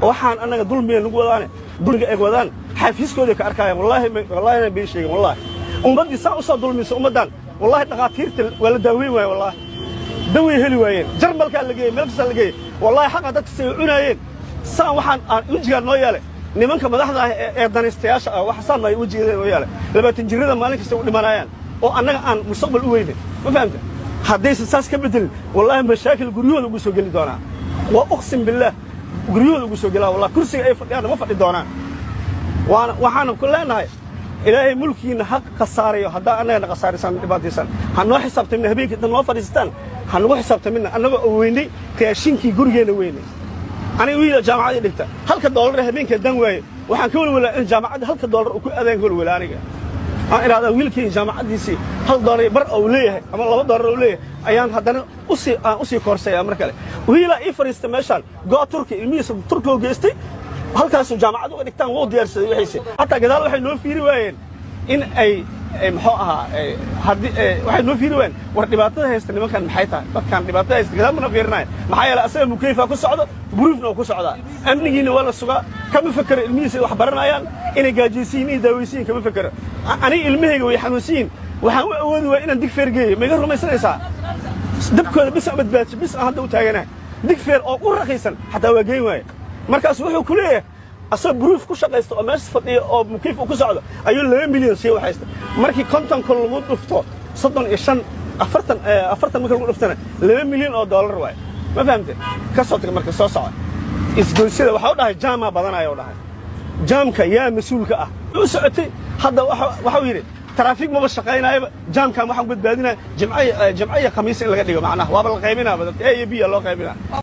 waxaan anaga dulmiga nagu wadaan dulmiga ay wadaan xafiiskooda ka arkayaan wallahi bay sheegeen wallahi ummadii saa u soo dulmiso ummadan wallahi dhaqaatiirta wala daaweyn waay wallahi dawey heli waayeen jarmalka la geeyay meel kasta la geeyay wallahi xaq dadka say cunayeen saa waxaan aan wajiga noo yeelay nimanka madaxda ee danaystayaasha ah waxa saan ay wajiga noo yeelay 20 jirada maalin kasta u dhimanayaan oo annaga aan mustaqbal u weynay ma fahamta haddaysan saas ka bedelin wallahi mashaakil guryahooda ugu soo geli doonaa waa uqsim billah guryahooda ugu soo gelaa wallahi kursiga ay fadhiyaan ma fadhi doonaan waxaan ku leenahay ilaahay mulkiina xaq qasaarayo hadda anaga qasaarisan dhibaataysan hanoo xisaabtamina habeenkii dad noo fadhiistaan hanoo xisaabtamina anaga oo weynay raashinkii gurigeena weynay aniga wiil jaamacada dhigta halka dollar habeenkii dan waaye waxaan ka walwalaa in jaamacada halka dollar ku aadaan walwalaa aniga aan iraada wiilkii jaamacadiisii hal dollar bar oo leeyahay ama 2 dollar oo leeyahay ayaan haddana u sii korsaya mar kale wiila ii fariista meeshan go turki ilmihiisa turkiga geystay halkaas jaamacadu ay dhigtaan wuu diyaarsaday wixiisa hatta gadaal waxay noo fiiri waayeen in ay maxuu ahaa hadii waxay noo fiiri waayeen war dhibaatada haysta nimankan maxay tahay dadkan dhibaatada haysta gadaal ma fiirnaa maxaa yeelay asaga mukayfa ku socdo buruufna ku socda amnigiina wala suga kama fakar ilmihiisa wax baranayaan inay gaajisiin iyo daawaysiin kama fakar ani ilmahayga way xanuunsiin waxaan u awoodi waa inaan dig feergeeyo ma iga rumaysanaysaa dabkooda bis ama badbaad bis hadda u taagana dig feer oo u raqiisan hatta waa geyn waay markaas wuxuu ku leeyahay asoo buruuf ku shaqaysto oo meesha fadhiyo oo mukayf ku socdo ayuu 2 milyan sii waxaysta markii konton kol lagu dhufto 35 40 markii lagu dhuftana 2 milyan oo dollar waay ma fahamtay ka soo tag marka soo socod isgoysida waxa u dhahay jaama badanayo dhahay jaamka yaa mas'uulka ah u socotay hadda waxa uu yiri traffic ma shaqeynaayo jaamkan waxaan badbaadinaa jimciye khamiis in laga dhigo macnaha waaba la qaybinaa dadka A iyo B loo qaybinaa